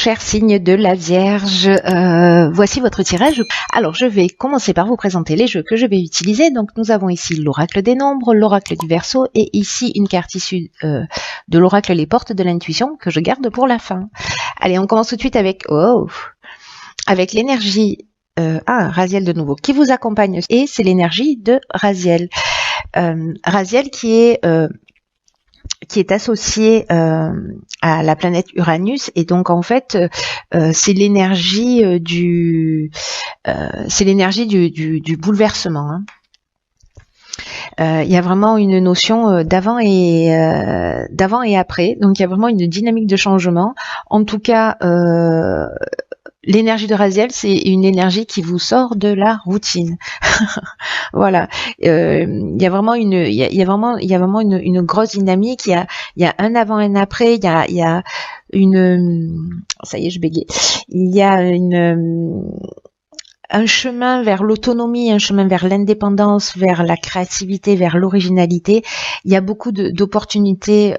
cher signe de la Vierge, voici votre tirage. Alors, je vais commencer par vous présenter les jeux que je vais utiliser. Donc, nous avons ici l'oracle des nombres, l'oracle du Verseau et ici une carte issue de l'oracle Les Portes de l'Intuition que je garde pour la fin. Allez, on commence tout de suite avec l'énergie Raziel de nouveau qui vous accompagne et c'est l'énergie de Raziel. Raziel qui est associé à la planète Uranus et donc en fait c'est l'énergie du bouleversement. Hein. Il y a vraiment une notion d'avant et après, donc il y a vraiment une dynamique de changement. En tout cas, l'énergie de Raziel, c'est une énergie qui vous sort de la routine. Voilà. Il y a vraiment une grosse dynamique. Il y a un avant et un après. Il y a une, ça y est, je bégaye. Il y a un chemin vers l'autonomie, un chemin vers l'indépendance, vers la créativité, vers l'originalité. Il y a beaucoup d'opportunités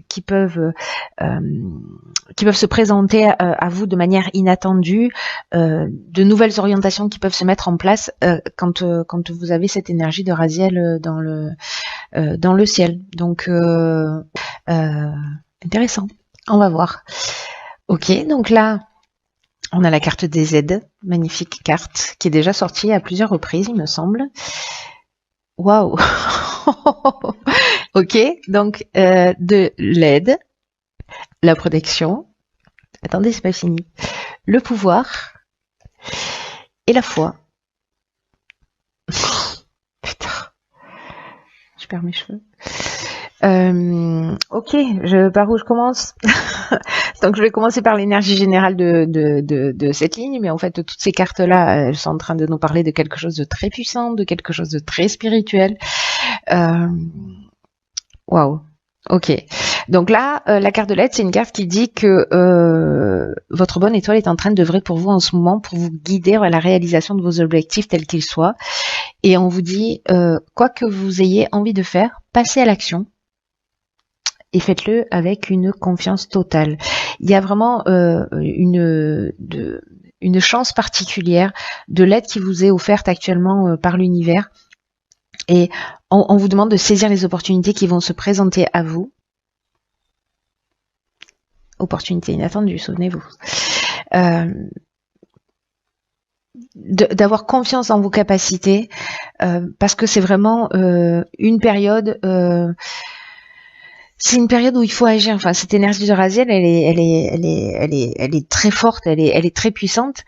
qui peuvent se présenter à vous de manière inattendue, de nouvelles orientations qui peuvent se mettre en place quand vous avez cette énergie de Raziel dans le ciel. Donc intéressant. On va voir. Ok, donc là. On a la carte des aides, magnifique carte, qui est déjà sortie à plusieurs reprises, il me semble. Waouh. Ok, donc de l'aide, la protection, attendez, c'est pas fini, le pouvoir et la foi. Putain, je perds mes cheveux. Ok, par où je commence? Donc je vais commencer par l'énergie générale de cette ligne, mais en fait toutes ces cartes-là, elles sont en train de nous parler de quelque chose de très puissant, de quelque chose de très spirituel. Waouh. Ok. Donc là, la carte de l'aide, c'est une carte qui dit que votre bonne étoile est en train d'œuvrer pour vous en ce moment, pour vous guider à la réalisation de vos objectifs tels qu'ils soient. Et on vous dit, quoi que vous ayez envie de faire, passez à l'action. Et faites-le avec une confiance totale. Il y a vraiment une chance particulière de l'aide qui vous est offerte actuellement par l'univers. Et on vous demande de saisir les opportunités qui vont se présenter à vous. Opportunités inattendues, souvenez-vous. D'avoir confiance en vos capacités, parce que c'est vraiment une période... c'est une période où il faut agir. Enfin, cette énergie de Raziel, elle est très forte, elle est très puissante.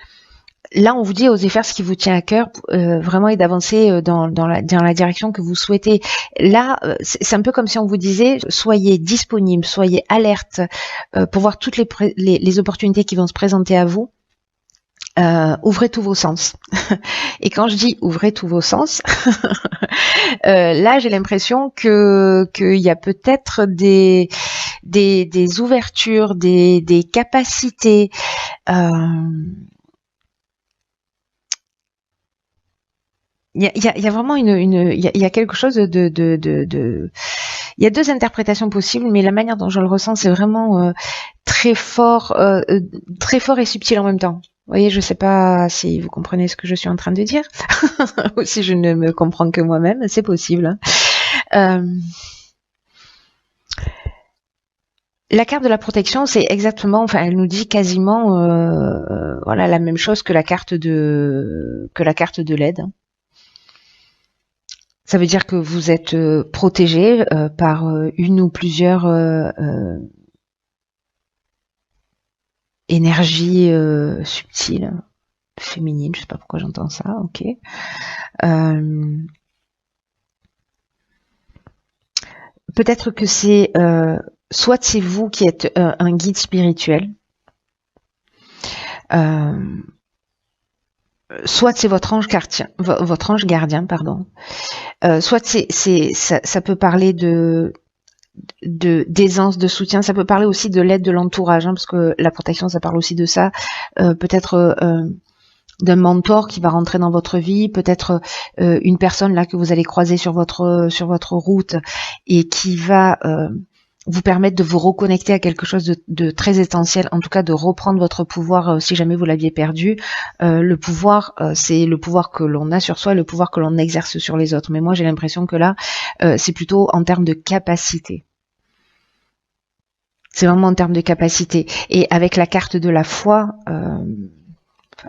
Là, on vous dit osez faire ce qui vous tient à cœur, vraiment, et d'avancer dans la direction que vous souhaitez. Là, c'est un peu comme si on vous disait soyez disponible, soyez alerte pour voir toutes les opportunités qui vont se présenter à vous. Ouvrez tous vos sens. Et quand je dis ouvrez tous vos sens, là j'ai l'impression qu'il y a peut-être des ouvertures, des capacités. Il y a vraiment il y a quelque chose il y a deux interprétations possibles, mais la manière dont je le ressens, c'est vraiment très fort et subtil en même temps. Vous voyez, je sais pas si vous comprenez ce que je suis en train de dire, ou si je ne me comprends que moi-même, c'est possible. La carte de la protection, c'est exactement, enfin, elle nous dit quasiment, voilà, la même chose que la carte de l'aide. Ça veut dire que vous êtes protégé par une ou plusieurs énergies subtiles, féminines, je sais pas pourquoi j'entends ça, ok. Peut-être que c'est soit c'est vous qui êtes un guide spirituel, soit c'est votre ange gardien, pardon. Soit ça peut parler d'aisance, de soutien, ça peut parler aussi de l'aide de l'entourage, hein, parce que la protection, ça parle aussi de ça. Peut-être d'un mentor qui va rentrer dans votre vie, peut-être une personne là que vous allez croiser sur votre route et qui va vous permettre de vous reconnecter à quelque chose de très essentiel, en tout cas de reprendre votre pouvoir si jamais vous l'aviez perdu. Le pouvoir, c'est le pouvoir que l'on a sur soi, le pouvoir que l'on exerce sur les autres. Mais moi, j'ai l'impression que là, c'est plutôt en termes de capacité. C'est vraiment en termes de capacité. Et avec la carte de la foi,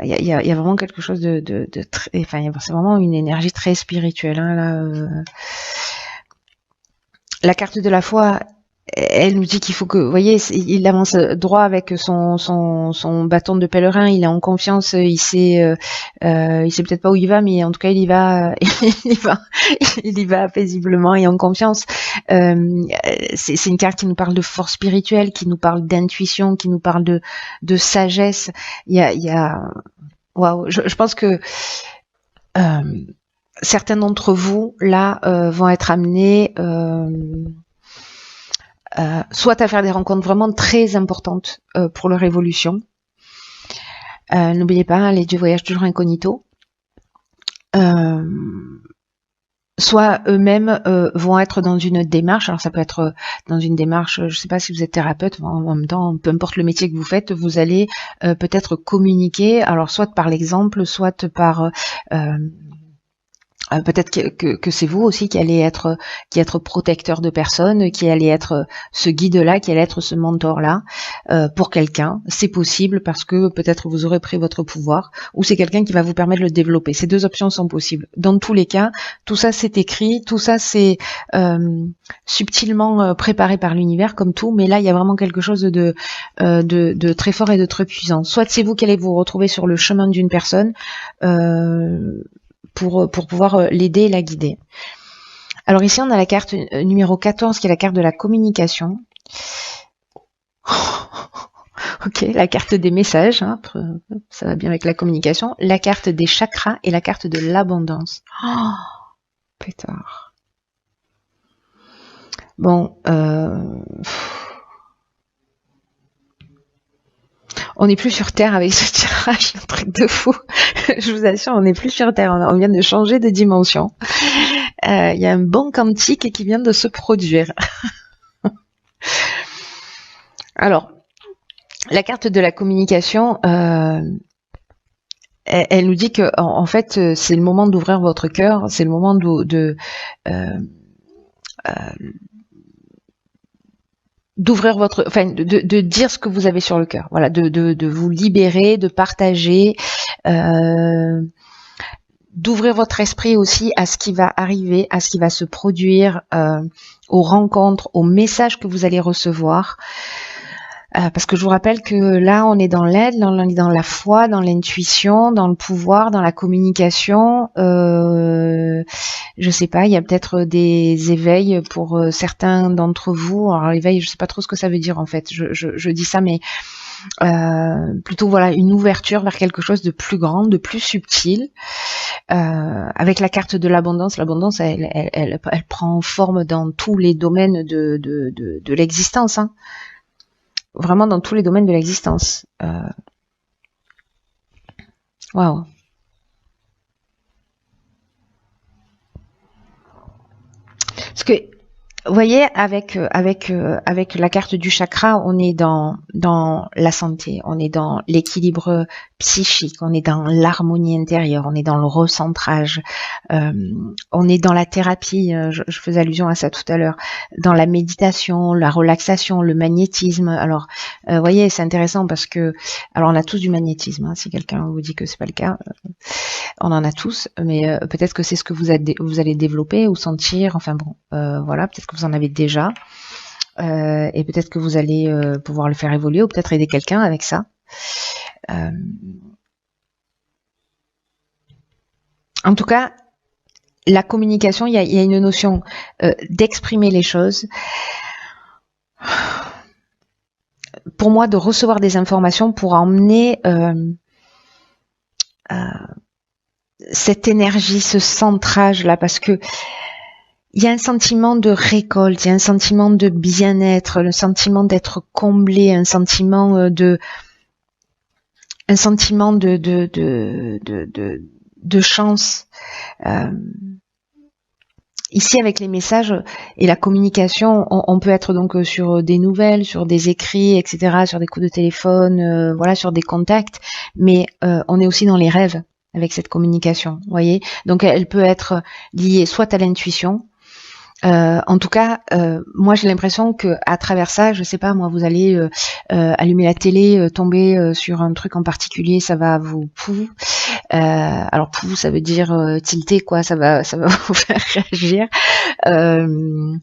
il y a vraiment quelque chose de très... Enfin, c'est vraiment une énergie très spirituelle. Hein, là, la carte de la foi, elle nous dit qu'il faut que, vous voyez, il avance droit avec son bâton de pèlerin, il est en confiance, il sait peut-être pas où il va, mais en tout cas il y va, il y va paisiblement et en confiance. C'est une carte qui nous parle de force spirituelle, qui nous parle d'intuition, qui nous parle de sagesse. Il y a, waouh, je pense que certains d'entre vous là vont être amenés soit à faire des rencontres vraiment très importantes pour leur évolution. N'oubliez pas, hein, les dieux voyagent toujours incognito. Soit eux-mêmes vont être dans une démarche, alors ça peut être dans une démarche, je ne sais pas si vous êtes thérapeute, en même temps, peu importe le métier que vous faites, vous allez peut-être communiquer, alors soit par l'exemple, soit par... peut-être que c'est vous aussi qui allez être protecteur de personnes, qui allez être ce guide-là, qui allez être ce mentor-là pour quelqu'un. C'est possible parce que peut-être vous aurez pris votre pouvoir ou c'est quelqu'un qui va vous permettre de le développer. Ces deux options sont possibles. Dans tous les cas, tout ça c'est écrit, tout ça c'est subtilement préparé par l'univers comme tout, mais là il y a vraiment quelque chose de très fort et de très puissant. Soit c'est vous qui allez vous retrouver sur le chemin d'une personne, pour pouvoir l'aider et la guider. Alors ici, on a la carte numéro 14, qui est la carte de la communication. Ok, la carte des messages, hein, ça va bien avec la communication. La carte des chakras et la carte de l'abondance. Oh, pétard. Bon, on n'est plus sur Terre avec ce tirage, un truc de fou. Je vous assure, on n'est plus sur Terre, on vient de changer de dimension. Il y a un bon quantique qui vient de se produire. Alors, la carte de la communication, elle nous dit que en fait, c'est le moment d'ouvrir votre cœur, c'est le moment d'ouvrir votre, enfin, de dire ce que vous avez sur le cœur, voilà, de vous libérer, de partager, d'ouvrir votre esprit aussi à ce qui va arriver, à ce qui va se produire, aux rencontres, aux messages que vous allez recevoir. Parce que je vous rappelle que là, on est dans l'aide, on est dans la foi, dans l'intuition, dans le pouvoir, dans la communication. Je sais pas, il y a peut-être des éveils pour certains d'entre vous. Alors l'éveil, je sais pas trop ce que ça veut dire en fait. Je dis ça, mais plutôt voilà une ouverture vers quelque chose de plus grand, de plus subtil. Avec la carte de l'abondance, l'abondance, elle prend forme dans tous les domaines de l'existence. Hein. Vraiment dans tous les domaines de l'existence. Waouh. Parce que vous voyez, avec la carte du chakra, on est dans la santé, on est dans l'équilibre psychique, on est dans l'harmonie intérieure, on est dans le recentrage, on est dans la thérapie, je faisais allusion à ça tout à l'heure, dans la méditation, la relaxation, le magnétisme. Alors, vous voyez, c'est intéressant parce que, alors on a tous du magnétisme, hein, si quelqu'un vous dit que c'est pas le cas, on en a tous, mais peut-être que c'est ce que vous allez développer ou sentir, enfin bon, voilà, peut-être que vous en avez déjà, et peut-être que vous allez pouvoir le faire évoluer ou peut-être aider quelqu'un avec ça. En tout cas, la communication, il y a une notion d'exprimer les choses. Pour moi, de recevoir des informations pour emmener cette énergie, ce centrage-là, parce que il y a un sentiment de récolte, il y a un sentiment de bien-être, le sentiment d'être comblé, un sentiment de chance. Ici, avec les messages et la communication, on peut être donc sur des nouvelles, sur des écrits, etc., sur des coups de téléphone, voilà, sur des contacts, mais on est aussi dans les rêves avec cette communication, vous voyez. Donc, elle peut être liée soit à l'intuition. En tout cas, moi j'ai l'impression que à travers ça, je sais pas, moi vous allez allumer la télé, tomber sur un truc en particulier, ça va vous alors pou, ça veut dire tilter quoi, ça va vous faire réagir. Euh,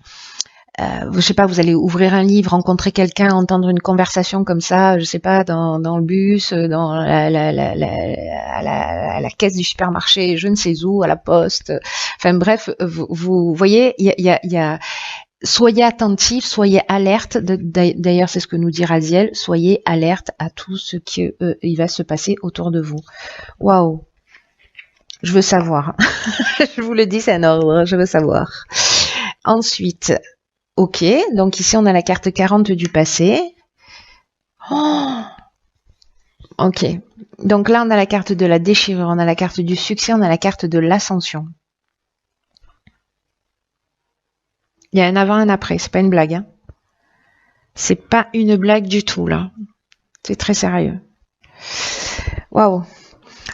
je sais pas, vous allez ouvrir un livre, rencontrer quelqu'un, entendre une conversation comme ça, je sais pas, dans le bus, dans à la caisse du supermarché, je ne sais où, à la poste. Enfin bref, vous voyez, il y a soyez attentifs, soyez alerte. D'ailleurs, c'est ce que nous dit Raziel. Soyez alerte à tout ce qui il va se passer autour de vous. Waouh, je veux savoir. Je vous le dis, c'est un ordre. Je veux savoir. Ensuite, ok. Donc ici, on a la carte 40 du passé. Oh, ok. Donc là, on a la carte de la déchirure, on a la carte du succès, on a la carte de l'ascension. Il y a un avant et un après, c'est pas une blague. Hein. C'est pas une blague du tout, là. C'est très sérieux. Waouh.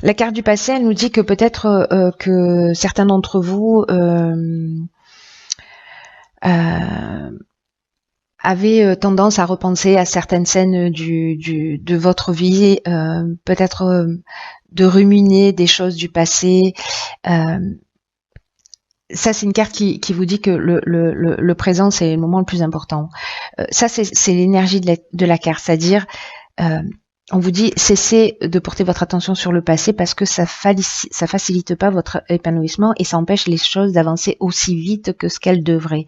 La carte du passé, elle nous dit que peut-être que certains d'entre vous avaient tendance à repenser à certaines scènes de votre vie, peut-être de ruminer des choses du passé. Ça, c'est une carte qui vous dit que le présent, c'est le moment le plus important. Ça, c'est l'énergie de la carte, c'est-à-dire, on vous dit, cessez de porter votre attention sur le passé parce que ça facilite pas votre épanouissement et ça empêche les choses d'avancer aussi vite que ce qu'elles devraient.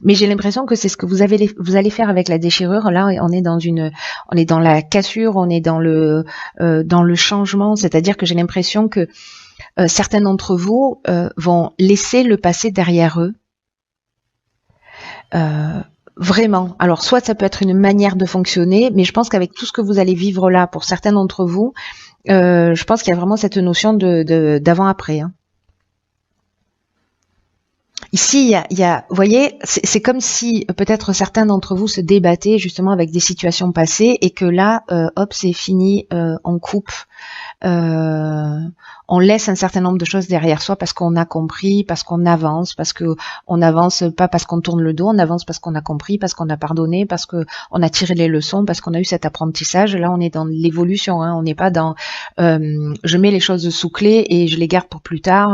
Mais j'ai l'impression que c'est ce que vous allez faire avec la déchirure. Là, on est dans la cassure, on est dans le changement, c'est-à-dire que j'ai l'impression que certains d'entre vous vont laisser le passé derrière eux. Vraiment. Alors, soit ça peut être une manière de fonctionner, mais je pense qu'avec tout ce que vous allez vivre là, pour certains d'entre vous, je pense qu'il y a vraiment cette notion d'avant-après. Hein. Ici, vous voyez, c'est comme si peut-être certains d'entre vous se débattaient justement avec des situations passées et que là, hop, c'est fini, on coupe. On laisse un certain nombre de choses derrière soi parce qu'on a compris, parce qu'on avance, parce que on n'avance pas parce qu'on tourne le dos, on avance parce qu'on a compris, parce qu'on a pardonné, parce que on a tiré les leçons, parce qu'on a eu cet apprentissage. Là, on est dans l'évolution, hein, on n'est pas dans je mets les choses sous clé et je les garde pour plus tard.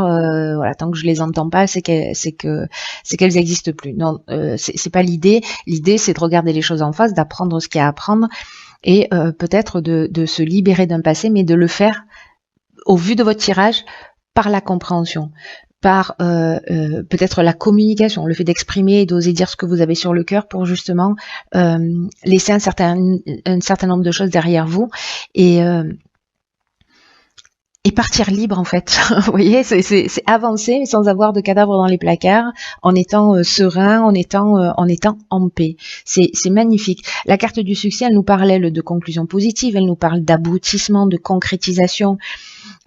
Voilà, tant que je les entends pas, c'est qu'elles existent plus. Non, c'est pas l'idée. L'idée, c'est de regarder les choses en face, d'apprendre ce qu'il y a à apprendre et peut-être de se libérer d'un passé, mais de le faire au vu de votre tirage par la compréhension, par peut-être la communication, le fait d'exprimer et d'oser dire ce que vous avez sur le cœur pour justement laisser un certain nombre de choses derrière vous et partir libre en fait. Vous voyez, c'est avancer sans avoir de cadavres dans les placards, en étant serein, en étant en paix. C'est magnifique. La carte du succès, elle nous parle elle, de conclusion positive, elle nous parle d'aboutissement, de concrétisation,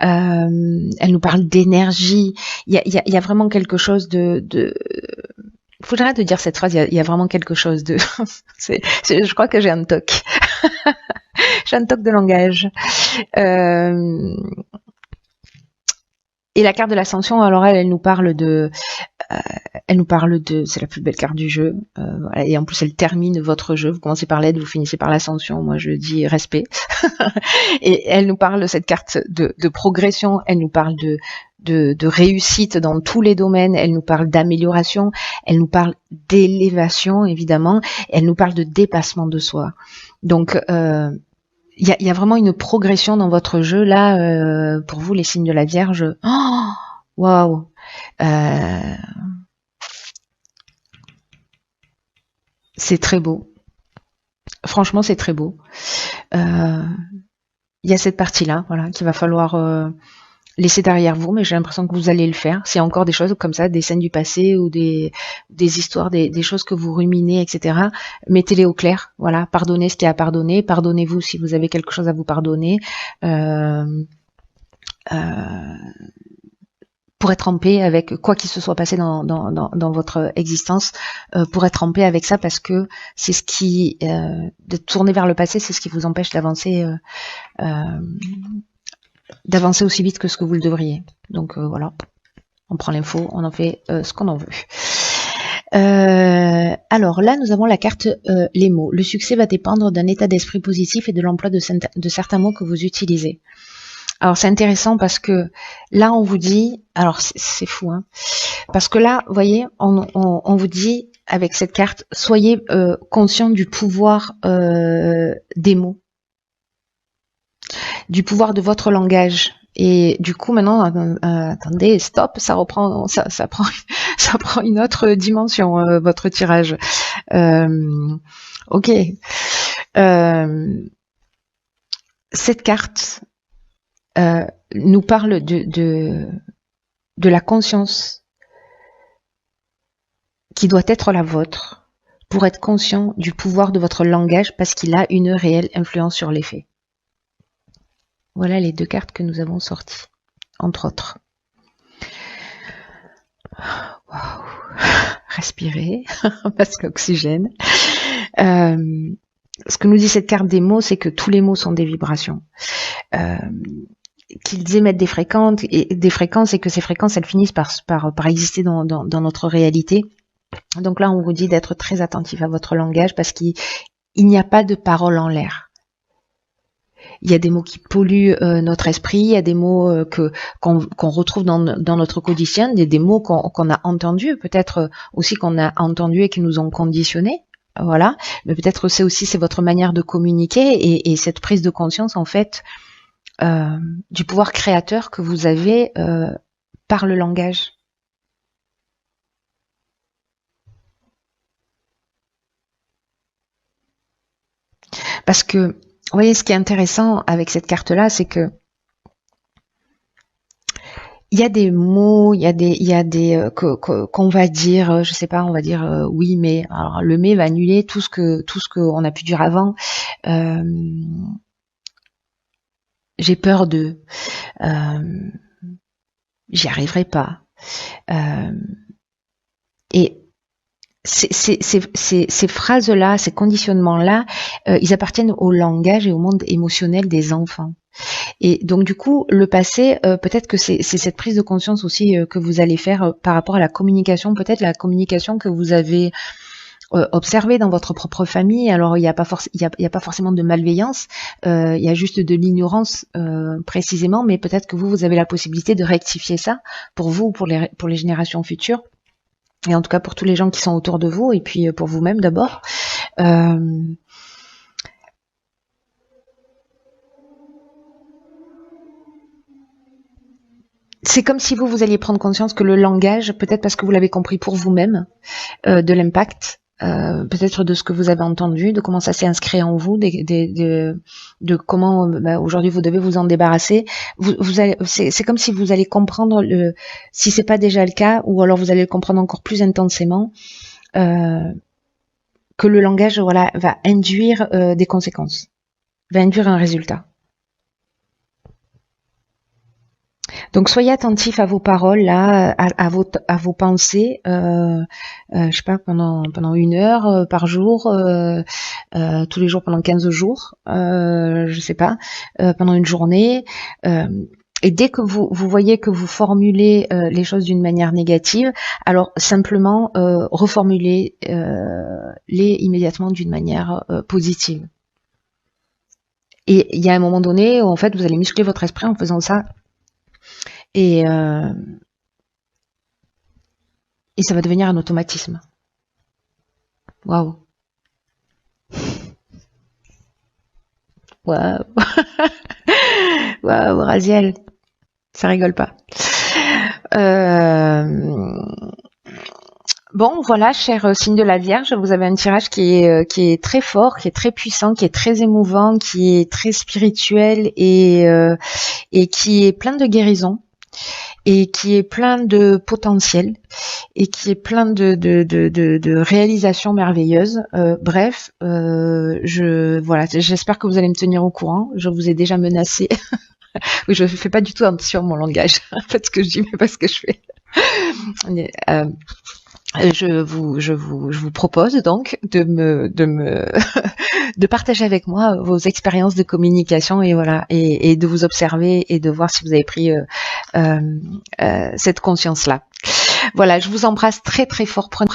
elle nous parle d'énergie. Il y a vraiment quelque chose de faut que j'arrête de dire cette phrase. Il y a vraiment quelque chose de. Je crois que j'ai un toc. J'ai un toc de langage. Et la carte de l'ascension, alors elle nous parle de, c'est la plus belle carte du jeu, voilà, et en plus elle termine votre jeu. Vous commencez par l'aide, vous finissez par l'ascension. Moi je dis respect. Et elle nous parle de cette carte de progression. Elle nous parle de réussite dans tous les domaines. Elle nous parle d'amélioration. Elle nous parle d'élévation évidemment. Elle nous parle de dépassement de soi. Donc il y a vraiment une progression dans votre jeu là pour vous les signes de la Vierge. Oh, waouh. C'est très beau. Franchement, c'est très beau. Il y a cette partie-là, voilà, qu'il va falloir laisser derrière vous, mais j'ai l'impression que vous allez le faire. S'il y a encore des choses comme ça, des scènes du passé ou des histoires, des choses que vous ruminez, etc., mettez-les au clair. Voilà, pardonnez ce qu'il y a à pardonner. Pardonnez-vous si vous avez quelque chose à vous pardonner. pour être en paix avec quoi qu'il se soit passé dans votre existence, pour être en paix avec ça, parce que c'est ce qui, de tourner vers le passé, c'est ce qui vous empêche d'avancer aussi vite que ce que vous le devriez. Donc voilà, on prend l'info, on en fait ce qu'on en veut. Alors là, nous avons la carte les mots. Le succès va dépendre d'un état d'esprit positif et de l'emploi de certains mots que vous utilisez. Alors c'est intéressant parce que là on vous dit, alors c'est fou, hein, parce que là, vous voyez, on vous dit avec cette carte, soyez conscient du pouvoir des mots, du pouvoir de votre langage. Et du coup maintenant, attendez, stop, ça reprend, ça prend une autre dimension votre tirage. Ok. Cette carte nous parle de la conscience qui doit être la vôtre pour être conscient du pouvoir de votre langage parce qu'il a une réelle influence sur les faits. Voilà les deux cartes que nous avons sorties, entre autres. Waouh. Respirez, parce qu'oxygène. Ce que nous dit cette carte des mots, c'est que tous les mots sont des vibrations. Qu'ils émettent des fréquences et que ces fréquences, elles finissent par exister dans notre réalité. Donc là, on vous dit d'être très attentif à votre langage parce qu'il n'y a pas de parole en l'air. Il y a des mots qui polluent notre esprit, il y a des mots qu'on retrouve dans notre quotidien, des mots qu'on a entendus, peut-être aussi qu'on a entendus et qui nous ont conditionnés. Voilà, mais peut-être c'est votre manière de communiquer et cette prise de conscience en fait du pouvoir créateur que vous avez par le langage. Parce que, vous voyez, ce qui est intéressant avec cette carte-là, c'est que il y a des mots, il y a des qu'on va dire, je sais pas, on va dire oui, mais alors le mais va annuler tout ce qu'on a pu dire avant. J'ai peur de, j'y arriverai pas. Et ces phrases-là, ces conditionnements-là, ils appartiennent au langage et au monde émotionnel des enfants. Et donc du coup, le passé, peut-être que c'est cette prise de conscience aussi que vous allez faire par rapport à la communication, peut-être la communication que vous avez observée dans votre propre famille. Alors il n'y a pas forcément de malveillance, il y a juste de l'ignorance précisément, mais peut-être que vous avez la possibilité de rectifier ça pour vous ou pour les générations futures. Et en tout cas pour tous les gens qui sont autour de vous et puis pour vous-même d'abord. C'est comme si vous alliez prendre conscience que le langage, peut-être parce que vous l'avez compris pour vous-même, de l'impact, peut-être de ce que vous avez entendu, de comment ça s'est inscrit en vous, de comment aujourd'hui vous devez vous en débarrasser. C'est comme si vous allez comprendre, si c'est pas déjà le cas, ou alors vous allez le comprendre encore plus intensément, que le langage, voilà, va induire des conséquences, va induire un résultat. Donc soyez attentifs à vos paroles là, à vos pensées, je sais pas, pendant 1 heure par jour, tous les jours pendant 15 jours, je sais pas, pendant une journée. Et dès que vous voyez que vous formulez les choses d'une manière négative, alors simplement reformulez-les immédiatement d'une manière positive. Et il y a un moment donné où en fait vous allez muscler votre esprit en faisant ça. Et ça va devenir un automatisme. Waouh. Waouh. Waouh, Raziel. Ça rigole pas. Bon, voilà, cher signe de la Vierge, vous avez un tirage qui est très fort, qui est très puissant, qui est très émouvant, qui est très spirituel et qui est plein de guérison. Et qui est plein de potentiel et qui est plein de réalisations merveilleuses. Bref, voilà, j'espère que vous allez me tenir au courant. Je vous ai déjà menacé Oui, je fais pas du tout attention à mon langage. En fait, ce que je dis, mais pas ce que je fais. Je vous propose donc de partager avec moi vos expériences de communication et voilà, et de vous observer et de voir si vous avez pris cette conscience-là. Voilà, je vous embrasse très très fort. Prenez